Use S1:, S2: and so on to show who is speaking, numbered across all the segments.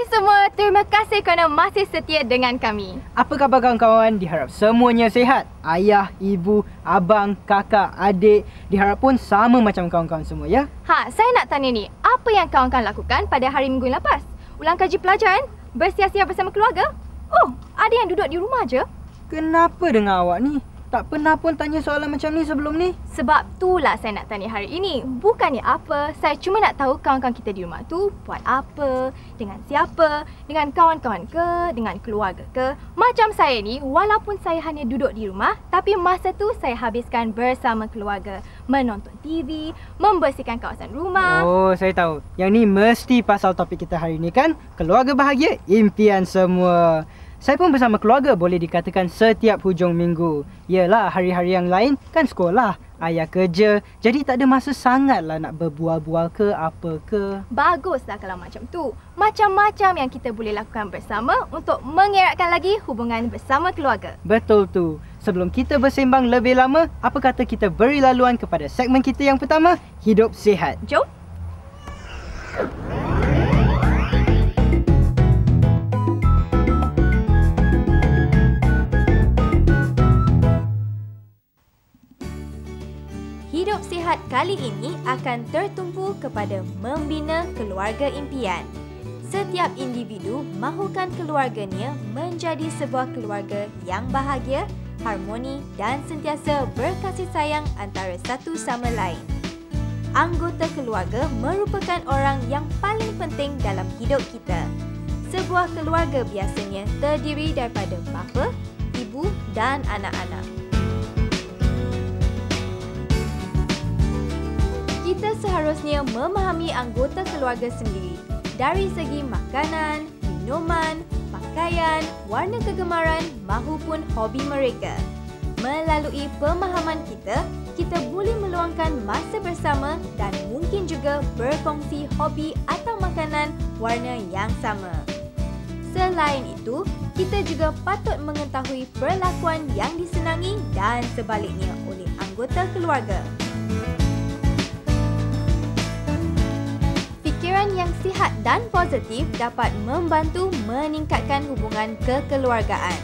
S1: Hai semua, terima kasih kerana masih setia dengan kami.
S2: Apa khabar kawan-kawan? Diharap semuanya sihat. Ayah, ibu, abang, kakak, adik diharap pun sama macam kawan-kawan semua ya.
S1: Saya nak tanya ni, apa yang kawan-kawan lakukan pada hari minggu yang lepas? Ulang kaji pelajaran? Bersiap-siap bersama keluarga? Oh, ada yang duduk di rumah je?
S2: Kenapa dengan awak ni? Tak pernah pun tanya soalan macam ni sebelum ni.
S1: Sebab itulah saya nak tanya hari ini. Bukannya apa, saya cuma nak tahu kawan-kawan kita di rumah tu buat apa, dengan siapa, dengan kawan-kawan ke, dengan keluarga ke. Macam saya ni, walaupun saya hanya duduk di rumah, tapi masa tu saya habiskan bersama keluarga. Menonton TV, membersihkan kawasan rumah.
S2: Oh, saya tahu. Yang ni mesti pasal topik kita hari ni kan? Keluarga bahagia, impian semua. Saya pun bersama keluarga boleh dikatakan setiap hujung minggu. Yelah, hari-hari yang lain kan sekolah, ayah kerja. Jadi tak ada masa sangatlah nak berbual-bual ke apa ke.
S1: Baguslah kalau macam tu. Macam-macam yang kita boleh lakukan bersama untuk mengeratkan lagi hubungan bersama keluarga.
S2: Betul tu. Sebelum kita bersembang lebih lama, apa kata kita beri laluan kepada segmen kita yang pertama, Hidup Sihat.
S1: Jom. Hidup sihat kali ini akan tertumpu kepada membina keluarga impian. Setiap individu mahukan keluarganya menjadi sebuah keluarga yang bahagia, harmoni dan sentiasa berkasih sayang antara satu sama lain. Anggota keluarga merupakan orang yang paling penting dalam hidup kita. Sebuah keluarga biasanya terdiri daripada bapa, ibu dan anak-anak. Kita seharusnya memahami anggota keluarga sendiri dari segi makanan, minuman, pakaian, warna kegemaran mahupun hobi mereka. Melalui pemahaman kita, kita boleh meluangkan masa bersama dan mungkin juga berkongsi hobi atau makanan warna yang sama. Selain itu, kita juga patut mengetahui perlakuan yang disenangi dan sebaliknya oleh anggota keluarga. Fikiran yang sihat dan positif dapat membantu meningkatkan hubungan kekeluargaan.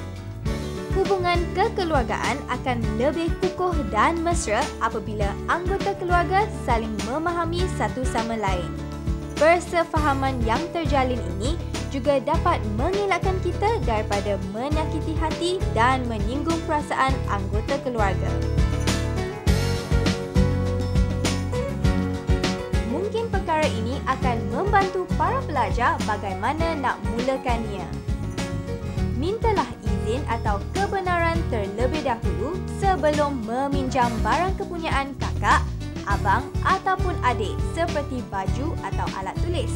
S1: Hubungan kekeluargaan akan lebih kukuh dan mesra apabila anggota keluarga saling memahami satu sama lain. Persefahaman yang terjalin ini juga dapat mengelakkan kita daripada menyakiti hati dan menyinggung perasaan anggota keluarga. Mungkin perkara ini akan membantu para pelajar bagaimana nak mulakannya. Mintalah izin atau kebenaran terlebih dahulu sebelum meminjam barang kepunyaan kakak, abang ataupun adik seperti baju atau alat tulis.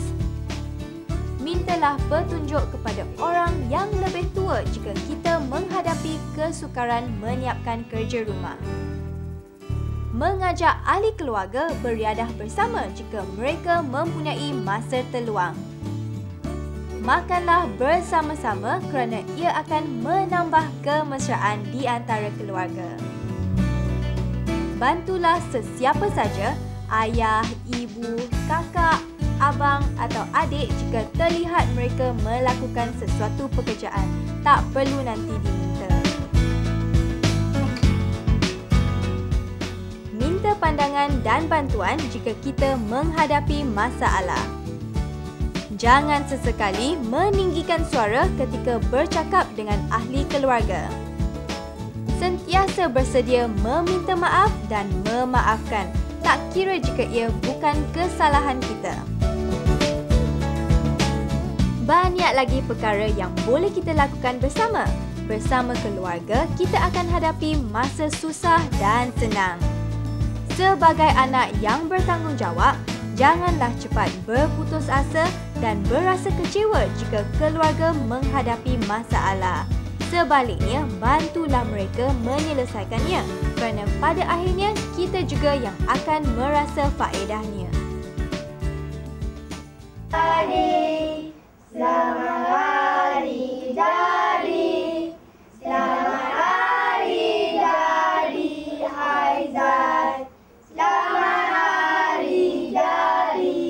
S1: Mintalah petunjuk kepada orang yang lebih tua jika kita menghadapi kesukaran menyiapkan kerja rumah. Mengajak ahli keluarga beriadah bersama jika mereka mempunyai masa terluang. Makanlah bersama-sama kerana ia akan menambah kemesraan di antara keluarga. Bantulah sesiapa saja, ayah, ibu, kakak, abang atau adik jika terlihat mereka melakukan sesuatu pekerjaan. Tak perlu nanti diminta. Minta pandangan dan bantuan jika kita menghadapi masalah. Jangan sesekali meninggikan suara ketika bercakap dengan ahli keluarga. Sentiasa bersedia meminta maaf dan memaafkan, tak kira jika ia bukan kesalahan kita. Banyak lagi perkara yang boleh kita lakukan bersama. Bersama keluarga, kita akan hadapi masa susah dan senang. Sebagai anak yang bertanggungjawab, janganlah cepat berputus asa dan berasa kecewa jika keluarga menghadapi masalah. Sebaliknya, bantulah mereka menyelesaikannya kerana pada akhirnya kita juga yang akan merasa faedahnya.
S3: Hari, selamat hari jadi. Selamat hari jadi Haizat. Selamat hari jadi.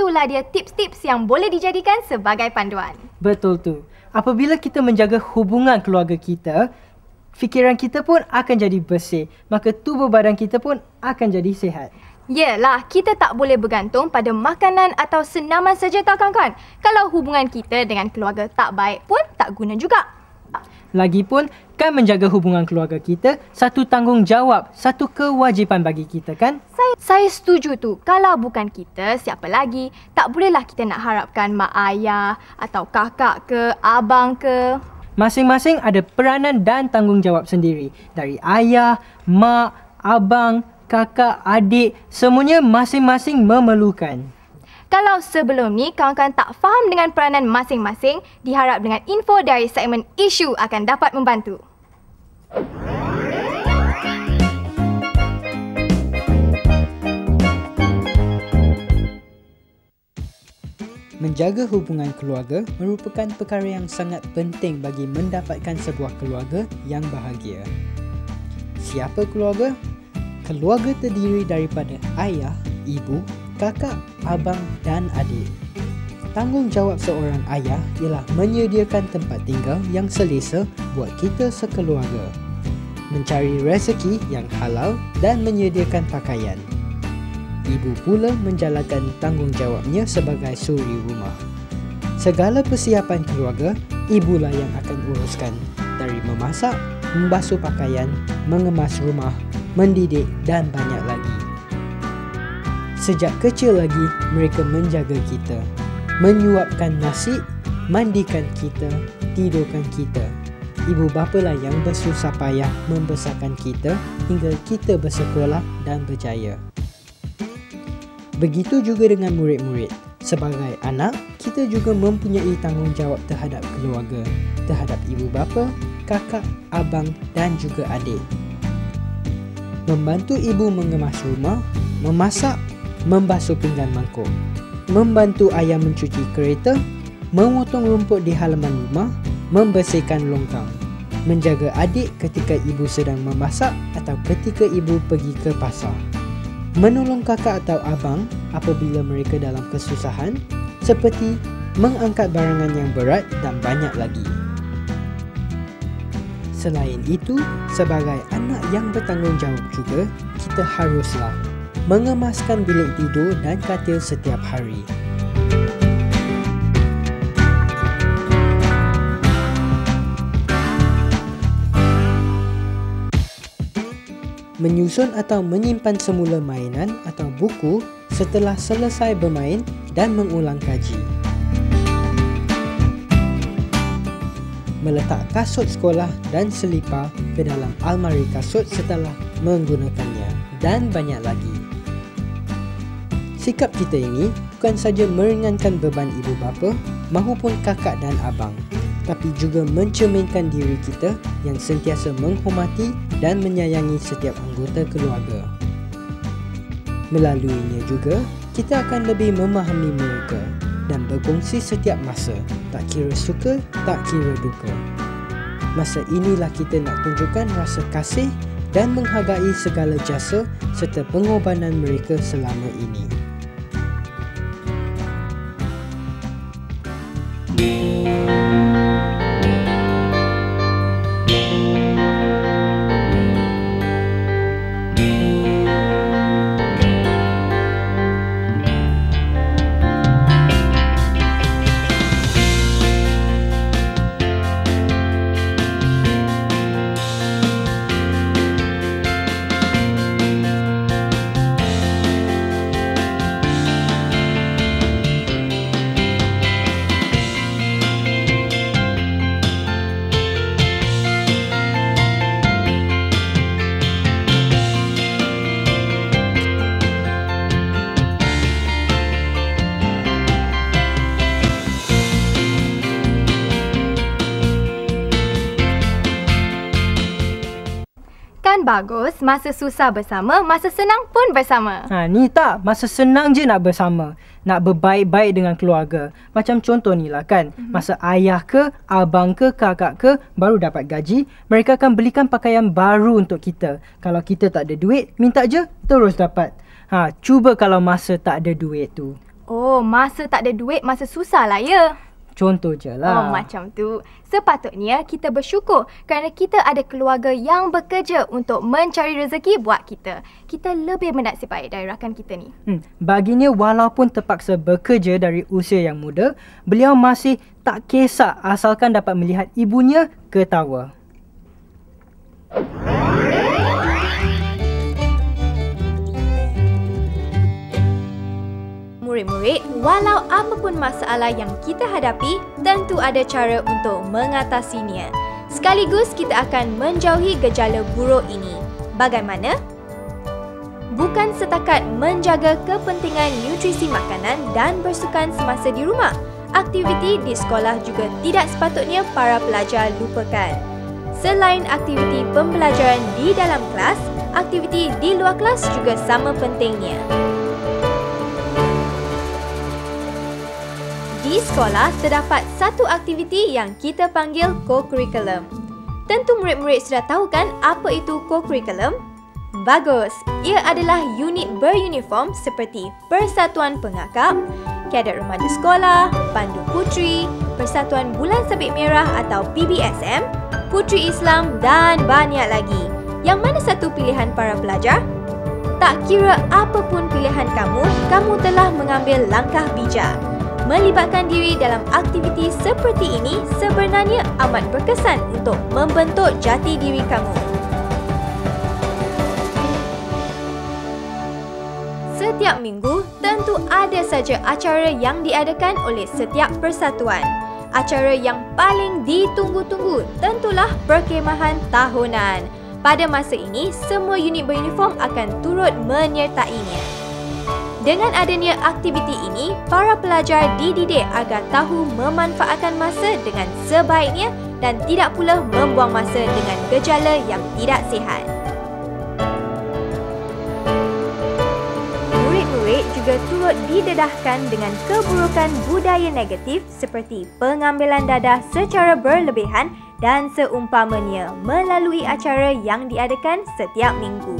S1: itulah dia tips-tips yang boleh dijadikan sebagai panduan.
S2: Betul tu. Apabila kita menjaga hubungan keluarga kita, fikiran kita pun akan jadi bersih. Maka tubuh badan kita pun akan jadi sihat.
S1: Yelah, kita tak boleh bergantung pada makanan atau senaman saja tak kawan-kawan. Kalau hubungan kita dengan keluarga tak baik pun tak guna juga.
S2: Lagipun, kan menjaga hubungan keluarga kita satu tanggungjawab, satu kewajipan bagi kita kan?
S1: Saya setuju tu. Kalau bukan kita, siapa lagi? Tak bolehlah kita nak harapkan mak ayah atau kakak ke, abang ke.
S2: Masing-masing ada peranan dan tanggungjawab sendiri. Dari ayah, mak, abang, kakak, adik, semuanya masing-masing memerlukan.
S1: Kalau sebelum ni kawan-kawan tak faham dengan peranan masing-masing, diharap dengan info dari segmen isu akan dapat membantu.
S2: Menjaga hubungan keluarga merupakan perkara yang sangat penting bagi mendapatkan sebuah keluarga yang bahagia. Siapa keluarga? Keluarga terdiri daripada ayah, ibu, kakak, abang dan adik. Tanggungjawab seorang ayah ialah menyediakan tempat tinggal yang selesa buat kita sekeluarga, mencari rezeki yang halal dan menyediakan pakaian. Ibu pula menjalankan tanggungjawabnya sebagai suri rumah. Segala persiapan keluarga, ibulah yang akan uruskan, dari memasak, membasuh pakaian, mengemas rumah, mendidik dan banyak lagi. Sejak kecil lagi, mereka menjaga kita, menyuapkan nasi, mandikan kita, tidurkan kita. Ibu bapalah yang bersusah payah membesarkan kita hingga kita bersekolah dan berjaya. Begitu juga dengan murid-murid. Sebagai anak, kita juga mempunyai tanggungjawab terhadap keluarga, terhadap ibu bapa, kakak, abang dan juga adik. Membantu ibu mengemas rumah, memasak, membasuh pinggan mangkuk, membantu ayah mencuci kereta, memotong rumput di halaman rumah, membersihkan longkang, menjaga adik ketika ibu sedang memasak atau ketika ibu pergi ke pasar, menolong kakak atau abang apabila mereka dalam kesusahan, seperti mengangkat barangan yang berat dan banyak lagi. Selain itu, sebagai anak yang bertanggungjawab juga, kita haruslah mengemaskan bilik tidur dan katil setiap hari. Menyusun atau menyimpan semula mainan atau buku setelah selesai bermain dan mengulang kaji. Meletak kasut sekolah dan selipar ke dalam almari kasut setelah menggunakannya dan banyak lagi. Sikap kita ini bukan saja meringankan beban ibu bapa mahupun kakak dan abang, tapi juga mencerminkan diri kita yang sentiasa menghormati dan menyayangi setiap anggota keluarga. Melaluinya juga, kita akan lebih memahami mereka dan berkongsi setiap masa, tak kira suka, tak kira duka. Masa inilah kita nak tunjukkan rasa kasih dan menghargai segala jasa serta pengorbanan mereka selama ini.
S1: Kan bagus, masa susah bersama, masa senang pun bersama.
S2: Ni tak, masa senang je nak bersama. Nak berbaik-baik dengan keluarga. Macam contoh ni lah kan, masa ayah ke, abang ke, kakak ke baru dapat gaji, mereka akan belikan pakaian baru untuk kita. Kalau kita tak ada duit, minta je, terus dapat. Cuba kalau masa tak ada duit tu.
S1: Oh, masa tak ada duit, masa susah lah ya.
S2: Contoh je lah.
S1: Oh, macam tu. Sepatutnya kita bersyukur kerana kita ada keluarga yang bekerja untuk mencari rezeki buat kita. Kita lebih bernasib baik dari rakan kita ni.
S2: Baginya walaupun terpaksa bekerja dari usia yang muda, beliau masih tak kisah asalkan dapat melihat ibunya ketawa.
S1: Murid-murid, walau apapun masalah yang kita hadapi, tentu ada cara untuk mengatasinya. Sekaligus kita akan menjauhi gejala buruk ini. Bagaimana? Bukan setakat menjaga kepentingan nutrisi makanan dan bersukan semasa di rumah. Aktiviti di sekolah juga tidak sepatutnya para pelajar lupakan. Selain aktiviti pembelajaran di dalam kelas, aktiviti di luar kelas juga sama pentingnya. Di sekolah, terdapat satu aktiviti yang kita panggil co-curriculum. Tentu murid-murid sudah tahu kan apa itu co-curriculum? Bagus! Ia adalah unit beruniform seperti Persatuan Pengakap, Kadet Remaja Sekolah, Pandu Puteri, Persatuan Bulan Sabit Merah atau PBSM, Puteri Islam dan banyak lagi. Yang mana satu pilihan para pelajar? Tak kira apapun pilihan kamu, kamu telah mengambil langkah bijak. Melibatkan diri dalam aktiviti seperti ini sebenarnya amat berkesan untuk membentuk jati diri kamu. Setiap minggu, tentu ada saja acara yang diadakan oleh setiap persatuan. Acara yang paling ditunggu-tunggu tentulah perkemahan tahunan. Pada masa ini, semua unit beruniform akan turut menyertainya. Dengan adanya aktiviti ini, para pelajar dididik agar tahu memanfaatkan masa dengan sebaiknya dan tidak pula membuang masa dengan gejala yang tidak sihat. Murid-murid juga turut didedahkan dengan keburukan budaya negatif seperti pengambilan dadah secara berlebihan dan seumpamanya melalui acara yang diadakan setiap minggu.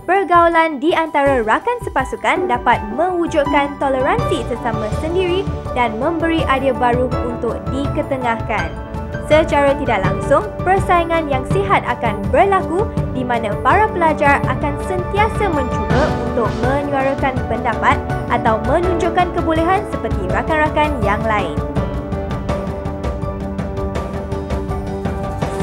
S1: Pergaulan di antara rakan sepasukan dapat mewujudkan toleransi sesama sendiri dan memberi idea baru untuk diketengahkan. Secara tidak langsung, persaingan yang sihat akan berlaku di mana para pelajar akan sentiasa mencuba untuk menyuarakan pendapat atau menunjukkan kebolehan seperti rakan-rakan yang lain.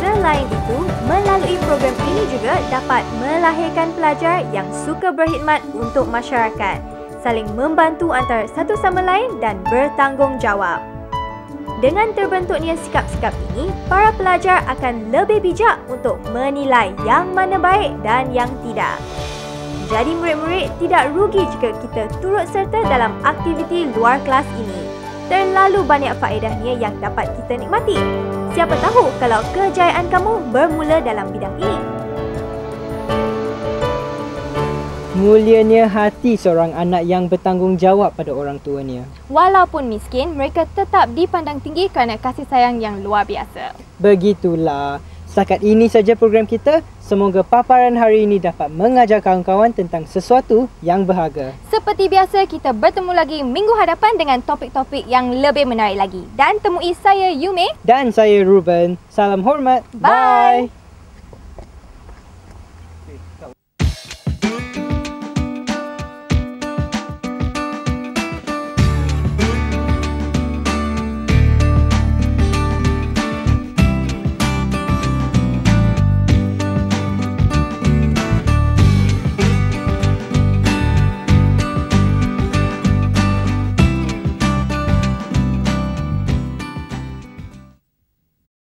S1: Selain itu, melalui program ini juga dapat melahirkan pelajar yang suka berkhidmat untuk masyarakat, saling membantu antara satu sama lain dan bertanggungjawab. Dengan terbentuknya sikap-sikap ini, para pelajar akan lebih bijak untuk menilai yang mana baik dan yang tidak. Jadi murid-murid, tidak rugi jika kita turut serta dalam aktiviti luar kelas ini. Terlalu banyak faedahnya yang dapat kita nikmati. Siapa tahu kalau kejayaan kamu bermula dalam bidang ini.
S2: Mulianya hati seorang anak yang bertanggungjawab pada orang tuanya.
S1: Walaupun miskin, mereka tetap dipandang tinggi kerana kasih sayang yang luar biasa.
S2: Begitulah. Setakat ini saja program kita. Semoga paparan hari ini dapat mengajar kawan-kawan tentang sesuatu yang berharga.
S1: Seperti biasa, kita bertemu lagi minggu hadapan dengan topik-topik yang lebih menarik lagi. Dan temui saya Yume.
S2: Dan saya Ruben. Salam hormat.
S1: Bye.